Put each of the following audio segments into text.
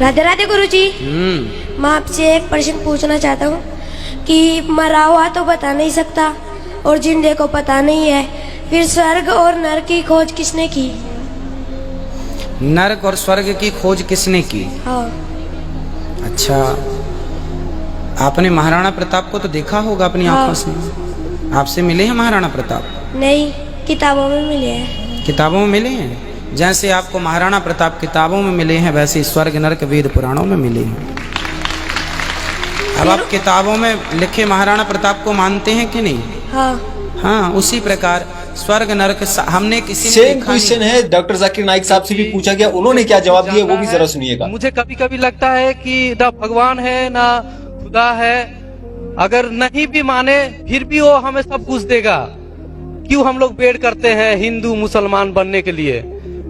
राधे राधे गुरुजी। मैं आपसे एक प्रश्न पूछना चाहता हूँ कि मरा हुआ तो बता नहीं सकता और जिंदे को पता नहीं है, फिर स्वर्ग और नरक की खोज किसने की? नरक और स्वर्ग की खोज किसने की? हाँ। अच्छा, आपने महाराणा प्रताप को तो देखा होगा अपनी आंखों से। आपसे मिले हैं महाराणा प्रताप? नहीं, किताबों में मिले हैं। किताबों में मिले हैं? जैसे आपको महाराणा प्रताप किताबों में मिले हैं, वैसे स्वर्ग नरक वेद पुराणों में मिले हैं। अब आप किताबों में लिखे महाराणा प्रताप को मानते हैं कि नहीं? हाँ, उसी प्रकार स्वर्ग नरक हमने किसी सेम क्वेश्चन है डॉक्टर जाकिर नाइक साहब से भी पूछा गया, उन्होंने क्या जवाब दिया वो भी जरा सुनिएगा। मुझे कभी कभी लगता है कि ना भगवान है ना खुदा है, अगर नहीं भी माने फिर भी वो हमें सब कुछ देगा। क्यों हम लोग वेट करते हैं हिंदू मुसलमान बनने के लिए?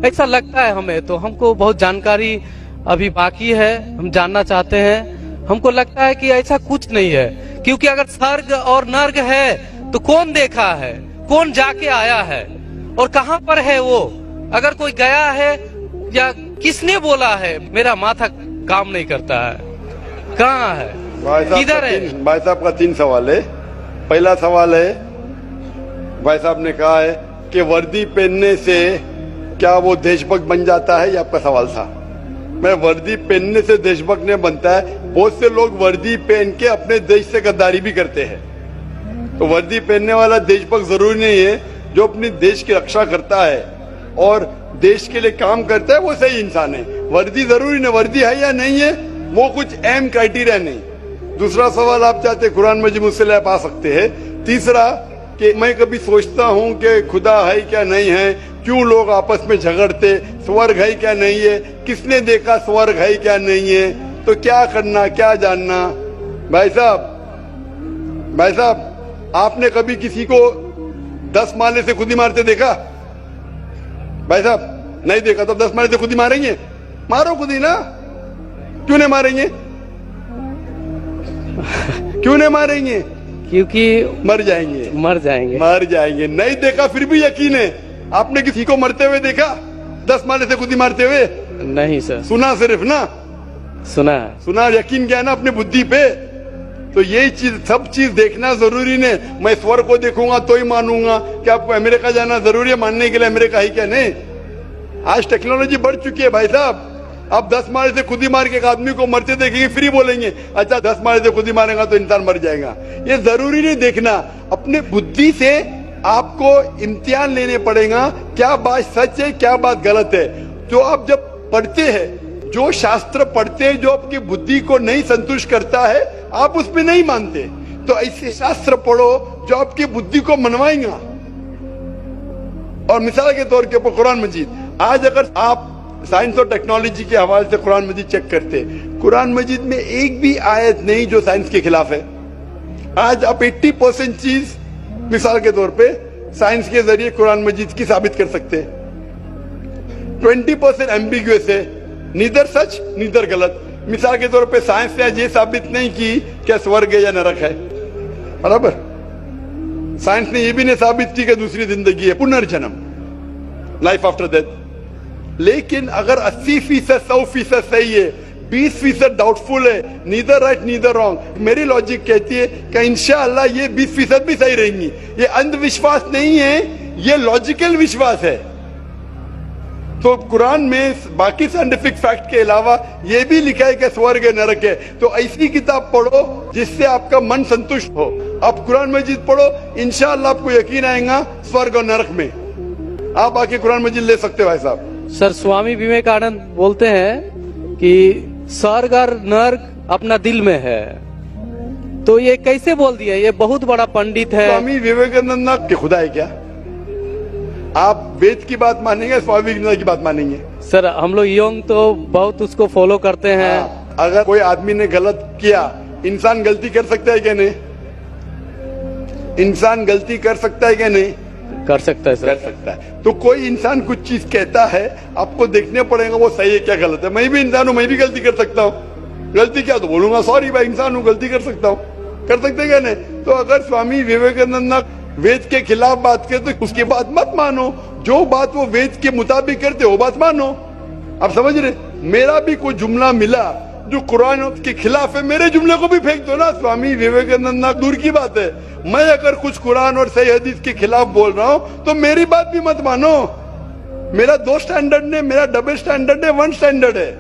ऐसा लगता है हमें। तो हमको बहुत जानकारी अभी बाकी है, हम जानना चाहते हैं। हमको लगता है कि ऐसा कुछ नहीं है, क्योंकि अगर स्वर्ग और नर्क है तो कौन देखा है, कौन जाके आया है और कहाँ पर है वो? अगर कोई गया है या किसने बोला है? मेरा माथा काम नहीं करता है। कहाँ है, किधर है? भाई साहब का 3 सवाल है। पहला सवाल है, भाई साहब ने कहा है कि वर्दी पहनने से क्या वो देशभक्त बन जाता है, ये आपका सवाल था। मैं वर्दी पहनने से देशभक्त नहीं बनता है। बहुत से लोग वर्दी पहन के अपने देश से गद्दारी भी करते हैं। तो वर्दी पहनने वाला देशभक्त जरूरी नहीं है। जो अपने देश की रक्षा करता है और देश के लिए काम करता है वो सही इंसान है। वर्दी जरूरी नहीं, वर्दी है या नहीं है वो कुछ अहम क्राइटेरिया नहीं। दूसरा सवाल आप चाहते कुरान मजीद मुझसे ले पा सकते हैं। तीसरा कि मैं कभी सोचता हूँ कि खुदा है क्या नहीं है, क्यों लोग आपस में झगड़ते, स्वर्ग है क्या नहीं है, किसने देखा स्वर्ग है क्या नहीं है, तो क्या करना क्या जानना। भाई साहब आपने कभी किसी को 10 माले से खुद ही मारते देखा? भाई साहब नहीं देखा तो 10 माले से खुद ही मारेंगे? मारो खुद ही ना, क्यों नहीं मारेंगे? क्यों नहीं मारेंगे? क्योंकि मर जाएंगे। नहीं देखा फिर भी यकीन है। आपने किसी को मरते हुए देखा 10 माले से खुद ही मारते हुए? नहीं सर। सुना सिर्फ ना? सुना, यकीन क्या है ना अपनी बुद्धि पे। तो यही चीज, सब चीज देखना जरूरी नहीं। मैं स्वर्ग को देखूंगा तो ही मानूंगा। क्या आपको अमेरिका जाना जरूरी है मानने के लिए अमेरिका है क्या? नहीं। आज टेक्नोलॉजी बढ़ चुकी है भाई साहब। अब 10 माले से खुद ही मार के एक आदमी को मरते देखेंगे फिर ही बोलेंगे अच्छा 10 माले से खुद ही मारेगा तो इंसान मर जाएगा। ये जरूरी नहीं देखना। अपने बुद्धि से आपको इम्तिहान लेने पड़ेगा, क्या बात सच है क्या बात गलत है। तो आप जब पढ़ते हैं, जो शास्त्र पढ़ते हैं, जो आपकी बुद्धि को नहीं संतुष्ट करता है आप उसमें नहीं मानते, तो ऐसे शास्त्र पढ़ो जो आपकी बुद्धि को मनवाएगा। और मिसाल के तौर के ऊपर कुरान मजीद, आज अगर आप साइंस और टेक्नोलॉजी के हवाले से कुरान मजीद चेक करते, कुरान मजीद में एक भी आयत नहीं जो साइंस के खिलाफ है। आज आप 80% चीज मिसाल के तौर पे साइंस के जरिए कुरान मजीद की साबित कर सकते हैं। 20% एम्बिग्युअस है, नीदर सच नीदर गलत। मिसाल के तौर पे साइंस ने ये साबित नहीं की क्या स्वर्ग है या नरक है, बराबर। साइंस ने ये भी नहीं साबित की कि दूसरी जिंदगी है, पुनर्जन्म, लाइफ आफ्टर डेथ। लेकिन अगर 80% 100% सही है, 20% डाउटफुल है, नीदर राइट नीदर रॉन्ग, मेरी लॉजिक कहती है कि इंशाअल्लाह ये 20% भी सही रहेंगी। ये अंधविश्वास नहीं है, ये लॉजिकल विश्वास है। तो कुरान में बाकी साइंटिफिक फैक्ट के अलावा ये भी लिखा है कि स्वर्ग है नरक है। तो ऐसी किताब पढ़ो जिससे आपका मन संतुष्ट हो। आप कुरान मजीद पढ़ो, इंशाअल्लाह आपको यकीन आएगा स्वर्ग और नरक में। आप आके कुरान मजीद ले सकते हो भाई साहब। सर, स्वामी विवेकानंद बोलते हैं कि स्वर्ग और नर्क अपना दिल में है। तो ये कैसे बोल दिया? ये बहुत बड़ा पंडित है। स्वामी विवेकानंद ना कि खुदा है क्या? आप वेद की बात मानेंगे, स्वामी विवेकानंद की बात मानेंगे? सर, हम लोग यंग तो बहुत उसको फॉलो करते हैं। अगर कोई आदमी ने गलत किया, इंसान गलती कर सकता है क्या नहीं? इंसान गलती कर सकता है क्या नहीं? कर सकता है सर। कर सकता है। तो कोई इंसान कुछ चीज कहता है, आपको देखने पड़ेगा वो सही है क्या गलत है। मैं भी इंसान हूं, मैं भी गलती कर सकता हूँ। गलती क्या तो बोलूंगा सॉरी भाई, इंसान हूँ, गलती कर सकता हूँ। कर सकते क्या नहीं? तो अगर स्वामी विवेकानंद ना वेद के खिलाफ बात करे तो उसकी बात मत मानो। जो बात वो वेद के मुताबिक करते वो बात मानो। आप समझ रहे? मेरा भी कोई जुमला मिला जो कुरान के खिलाफ है, मेरे जुमले को भी फेंक दो ना। स्वामी विवेकानंद ना, दूर की बात है, मैं अगर कुछ कुरान और सही हदीस के खिलाफ बोल रहा हूं तो मेरी बात भी मत मानो। मेरा दो स्टैंडर्ड नहीं, मेरा डबल स्टैंडर्ड है, वन स्टैंडर्ड है।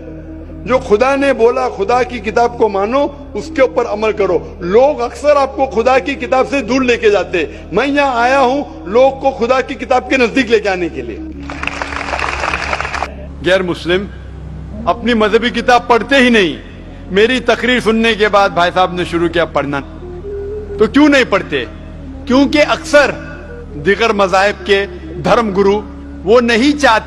जो खुदा ने बोला, खुदा की किताब को मानो, उसके ऊपर अमल करो। लोग अक्सर आपको खुदा की किताब से दूर लेके जाते, मैं यहाँ आया हूं लोग को खुदा की किताब के नजदीक लेके आने के लिए। गैर मुस्लिम अपनी मजहबी किताब पढ़ते ही नहीं। मेरी तकरीर सुनने के बाद भाई साहब ने शुरू किया पढ़ना। तो क्यों नहीं पढ़ते? क्योंकि अक्सर दिगर मजाहिब के धर्म गुरु वो नहीं चाहते